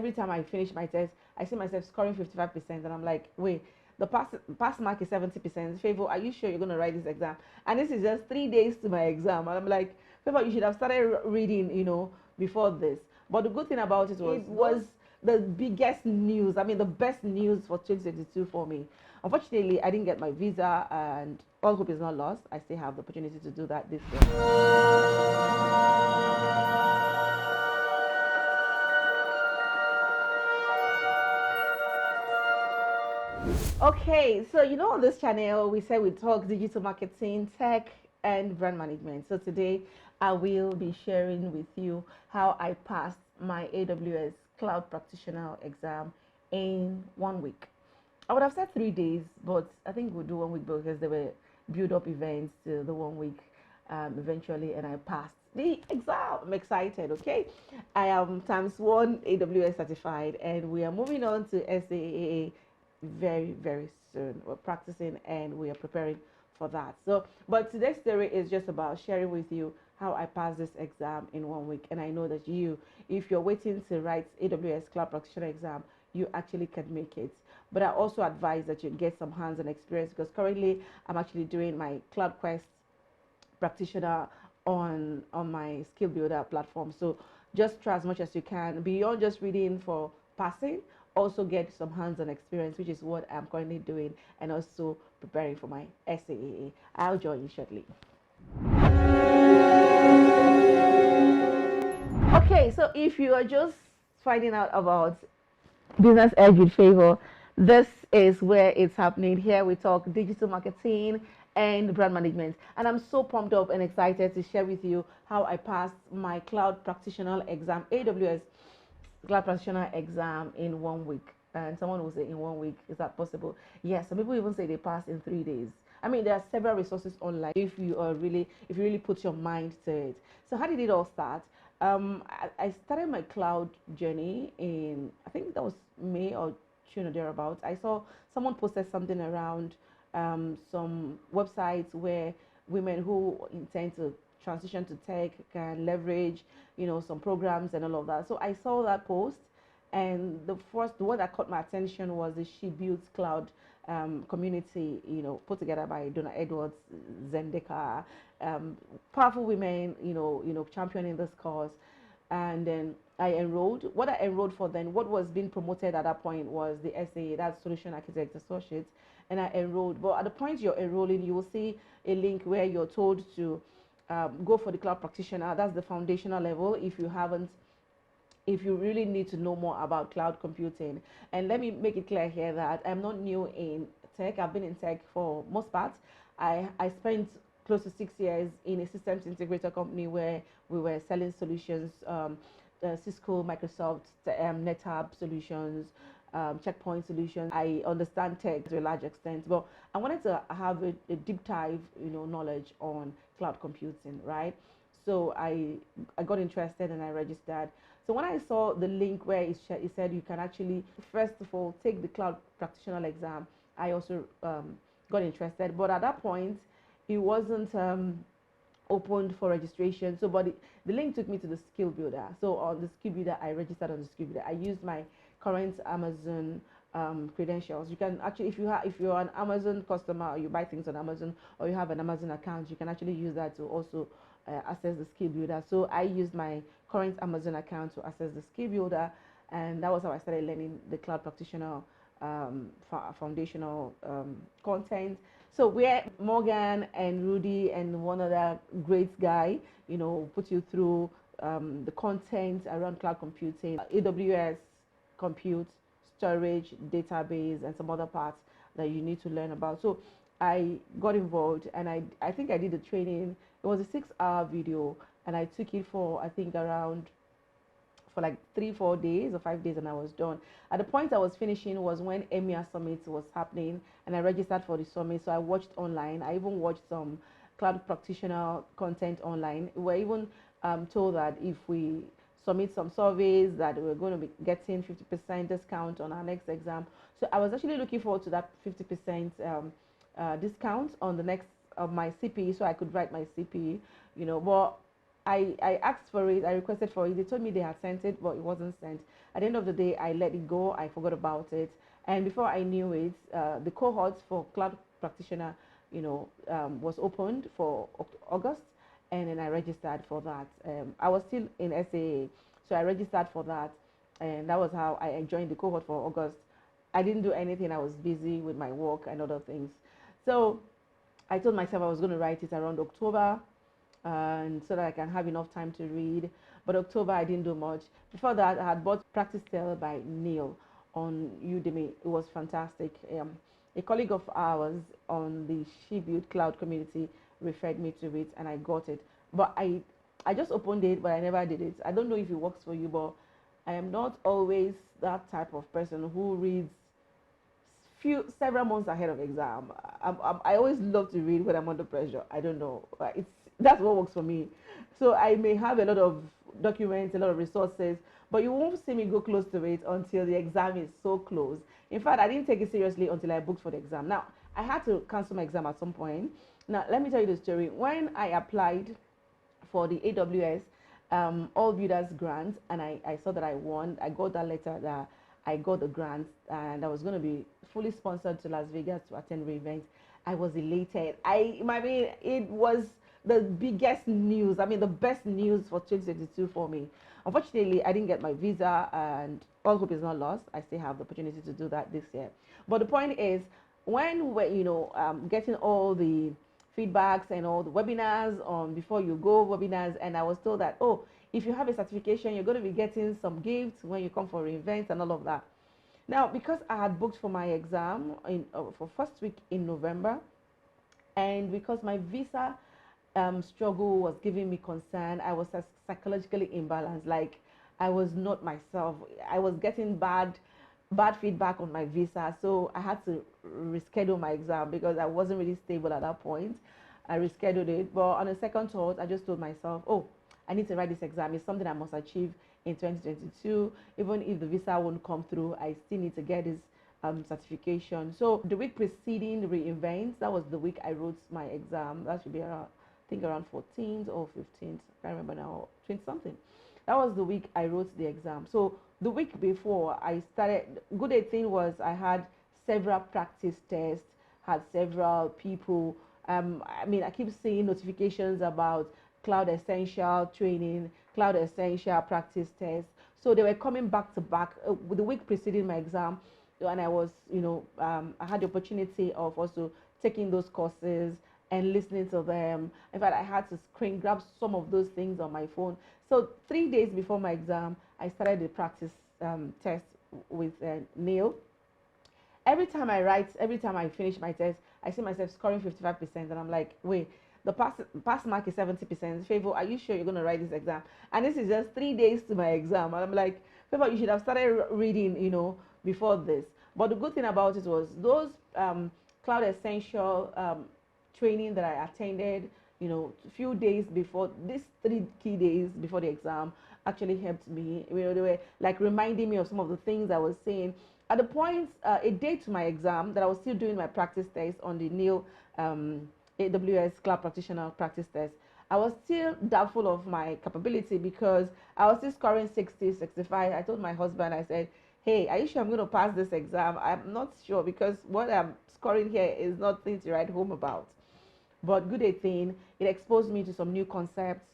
every time I finish my test, I see myself scoring 55%, and I'm like, wait, the pass mark is 70%. Favour, are you sure you're going to write this exam? And this is just 3 days to my exam, and I'm like, Favour, you should have started reading, before this. But the good thing about it was the biggest news. I mean, the best news for 2022 for me. Unfortunately, I didn't get my visa, and all hope is not lost. I still have the opportunity to do that this year. Okay, so on this channel, we say we talk digital marketing, tech, and brand management. So today, I will be sharing with you how I passed my AWS Cloud Practitioner exam in 1 week. I would have said 3 days, but I think we'll do 1 week because there were build-up events to the 1 week eventually, and I passed the exam. I'm excited, okay? I am ×1 AWS certified, and we are moving on to SAA very, very soon. We're practicing and we are preparing for that. So, but today's story is just about sharing with you how I passed this exam in 1 week. And I know that if you're waiting to write AWS Cloud Practitioner exam, you actually can make it. But I also advise that you get some hands-on experience, because currently I'm actually doing my Cloud Quest Practitioner on my skill builder platform. So just try as much as you can beyond just reading for passing. Also get some hands-on experience, which is what I'm currently doing, and also preparing for my SAA. I'll join you shortly. Okay, so if you are just finding out about Business Edge with Favour, this is where it's happening. Here we talk digital marketing and brand management, and I'm so pumped up and excited to share with you how I passed my Cloud Practitioner exam, AWS Cloud Practitioner exam, in 1 week. And someone will say, in 1 week, is that possible? Yes, some people even say they pass in 3 days. I mean, there are several resources online if you really put your mind to it. So how did it all start? I started my cloud journey in, I think that was May or June or thereabouts. I saw someone posted something around some websites where women who intend to transition to tech can leverage, some programs and all of that. So I saw that post, and the one that caught my attention was the She Builds Cloud community, put together by Donna Edwards, Zendeka, powerful women, championing this cause. And then I enrolled. What I enrolled for then, what was being promoted at that point was the SAA, that's Solution Architect Associates, and I enrolled. But at the point you're enrolling, you will see a link where you're told to go for the Cloud Practitioner. That's the foundational level if you really need to know more about cloud computing. And let me make it clear here that I'm not new in tech. I've been in tech for most parts. I spent close to 6 years in a systems integrator company where we were selling solutions, Cisco, Microsoft, NetApp solutions, Checkpoint solutions. I understand tech to a large extent, but I wanted to have a deep dive, knowledge on cloud computing, right? So I got interested and I registered. So when I saw the link where it said you can actually, first of all, take the Cloud Practitioner exam, I also got interested. But at that point, it wasn't opened for registration. So, but the link took me to the skill builder. So on the skill builder, I registered on the skill builder. I used my current Amazon credentials. You can actually, if you're an Amazon customer, or you buy things on Amazon, or you have an Amazon account, you can actually use that to also access the skill builder. So I used my current Amazon account to access the skill builder, and that was how I started learning the Cloud Practitioner foundational content. So where Morgan and Rudy and one other great guy, put you through the content around cloud computing, AWS compute, storage, database, and some other parts that you need to learn about. So I got involved, and I think I did the training. It was a 6-hour video, and I took it for, I think, around for like 3-4 days or 5 days, and I was done. At the point I was finishing was when EMEA Summit was happening, and I registered for the summit. So I watched online. I even watched some cloud practitioner content online. We're even told that if we submit some surveys that we're going to be getting 50% discount on our next exam. So I was actually looking forward to that 50% discount on the next of my CPE, so I could write my CPE, but I asked for it, I requested for it. They told me they had sent it, but it wasn't sent. At the end of the day, I let it go. I forgot about it. And before I knew it, the cohort for Cloud Practitioner, was opened for August, and then I registered for that. I was still in SAA, so I registered for that, and that was how I joined the cohort for August. I didn't do anything. I was busy with my work and other things. So I told myself I was going to write it around October, and so that I can have enough time to read. But October, I didn't do much. Before that, I had bought Practice Tale by Neil on Udemy. It was fantastic. A colleague of ours on the She Built Cloud community referred me to it, and I got it. But I just opened it, but I never did it. I don't know if it works for you, but I am not always that type of person who reads several months ahead of exam. I always love to read when I'm under pressure. I don't know. That's what works for me. So I may have a lot of documents, a lot of resources, but you won't see me go close to it until the exam is so close. In fact, I didn't take it seriously until I booked for the exam. Now, I had to cancel my exam at some point. Now, let me tell you the story. When I applied for the AWS All Builders grant, and I saw that I won. I got that letter that I got the grant, and I was going to be fully sponsored to Las Vegas to attend Reinvent. I was elated. It was the biggest news. I mean, the best news for 2022 for me. Unfortunately, I didn't get my visa, and all hope is not lost. I still have the opportunity to do that this year. But the point is, when we're getting all the feedbacks and all the webinars on before you go webinars, and I was told that, oh, if you have a certification, you're going to be getting some gifts when you come for events and all of that. Now, because I had booked for my exam for first week in November, and because my visa struggle was giving me concern, I was psychologically imbalanced. Like, I was not myself. I was getting bad feedback on my visa, so I had to reschedule my exam because I wasn't really stable at that point. I rescheduled it, but on a second thought, I just told myself, oh, I need to write this exam. It's something I must achieve in 2022. Even if the visa won't come through, I still need to get this certification. So the week preceding Reinvent, that was the week I wrote my exam. That should be around, I think around 14th or 15th. I can't remember now, 20 something. That was the week I wrote the exam. So the week before I started, good thing was I had several practice tests, had several people. I keep seeing notifications about Cloud Essential training, Cloud Essential practice tests. So they were coming back to back the week preceding my exam, and I was, I had the opportunity of also taking those courses and listening to them. In fact, I had to screen grab some of those things on my phone. So 3 days before my exam, I started the practice test with Neil. Every time I finish my test, I see myself scoring 55%, and I'm like, wait, the pass mark is 70%. Favour, are you sure you're going to write this exam? And this is just 3 days to my exam. And I'm like, Favour, you should have started reading, before this. But the good thing about it was those Cloud Essential training that I attended, a few days before, these 3 key days before the exam actually helped me. They were like reminding me of some of the things I was saying. At the point, a day to my exam, that I was still doing my practice test on the Neil AWS Cloud Practitioner practice test, I was still doubtful of my capability because I was still scoring 60, 65. I told my husband, I said, hey, are you sure I'm going to pass this exam? I'm not sure because what I'm scoring here is nothing to write home about. But good thing, it exposed me to some new concepts,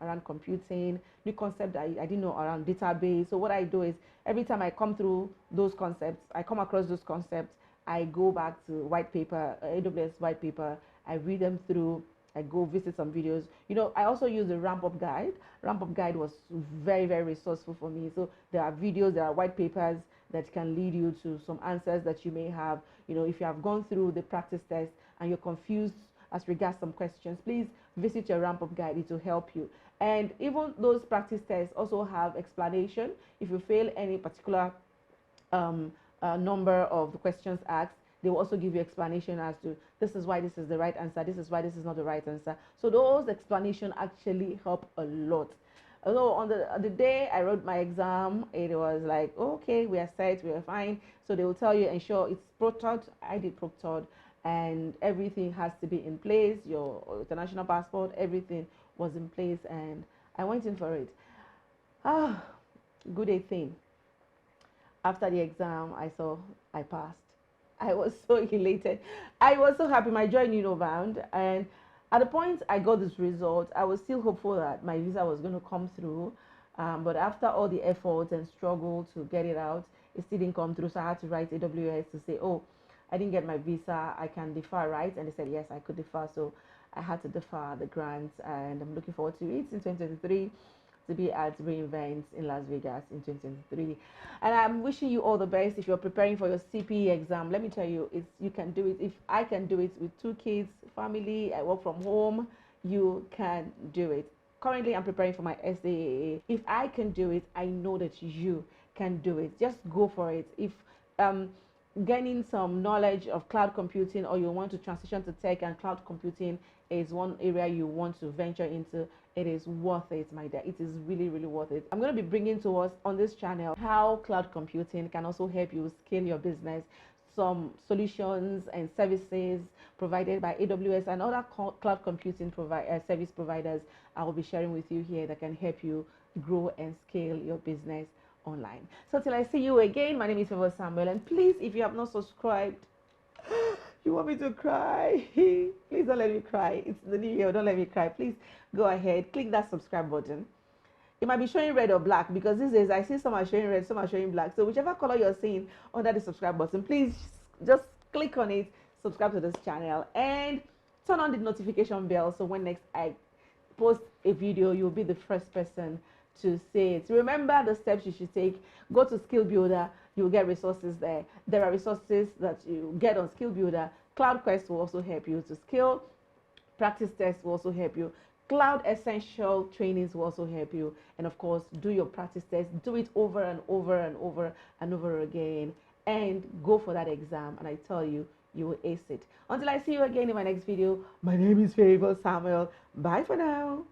around computing, new concepts that I didn't know around database. So what I do is every time I come through those concepts, I come across those concepts, I go back to white paper, AWS white paper, I read them through, I go visit some videos. I also use the ramp up guide. Ramp up guide was very, very resourceful for me. So there are videos, there are white papers that can lead you to some answers that you may have. If you have gone through the practice test and you're confused as regards some questions, please visit your ramp up guide. It will help you. And even those practice tests also have explanation. If you fail any particular number of the questions asked, they will also give you explanation as to this is why this is the right answer, this is why this is not the right answer. So those explanations actually help a lot. Although on the day I wrote my exam, it was like, okay, we are set, we are fine. So they will tell you, ensure it's proctored. I did proctored, and everything has to be in place, your international passport, everything was in place, and I went in for it. Ah, good a thing. After the exam, I saw I passed. I was so elated. I was so happy. My joy knew no bound. And at the point I got this result, I was still hopeful that my visa was going to come through. But after all the efforts and struggle to get it out, it still didn't come through. So I had to write AWS to say, oh, I didn't get my visa. I can defer, right? And they said, yes, I could defer. So I had to defer the grants, and I'm looking forward to it in 2023 to be at Reinvent in Las Vegas in 2023. And I'm wishing you all the best. If you're preparing for your CPE exam, let me tell you, you can do it. If I can do it with 2 kids, family, I work from home, you can do it. Currently, I'm preparing for my SAA. If I can do it, I know that you can do it. Just go for it. If um, gaining some knowledge of cloud computing, or you want to transition to tech and cloud computing is one area you want to venture into, it is worth it, my dear. It is really, really worth it. I'm going to be bringing to us on this channel how cloud computing can also help you scale your business, some solutions and services provided by AWS and other cloud computing service providers I will be sharing with you here that can help you grow and scale your business online. So till I see you again, my name is Favour Samuel, and please, if you have not subscribed, you want me to cry? Please don't let me cry. It's the new year. Don't let me cry. Please go ahead, click that subscribe button. It might be showing red or black, because these days I see some are showing red, some are showing black. So whichever color you're seeing under the subscribe button, please just click on it, subscribe to this channel, and turn on the notification bell, so when next I post a video, you'll be the first person to see it. Remember the steps you should take. Go to Skill Builder, you'll get resources there. There are resources that you get on Skill Builder. Cloud Quest will also help you to scale. Practice Test will also help you. Cloud Essential trainings will also help you. And of course, do your practice test. Do it over and over and over and over again. And go for that exam. And I tell you, you will ace it. Until I see you again in my next video, my name is Favour Samuel. Bye for now.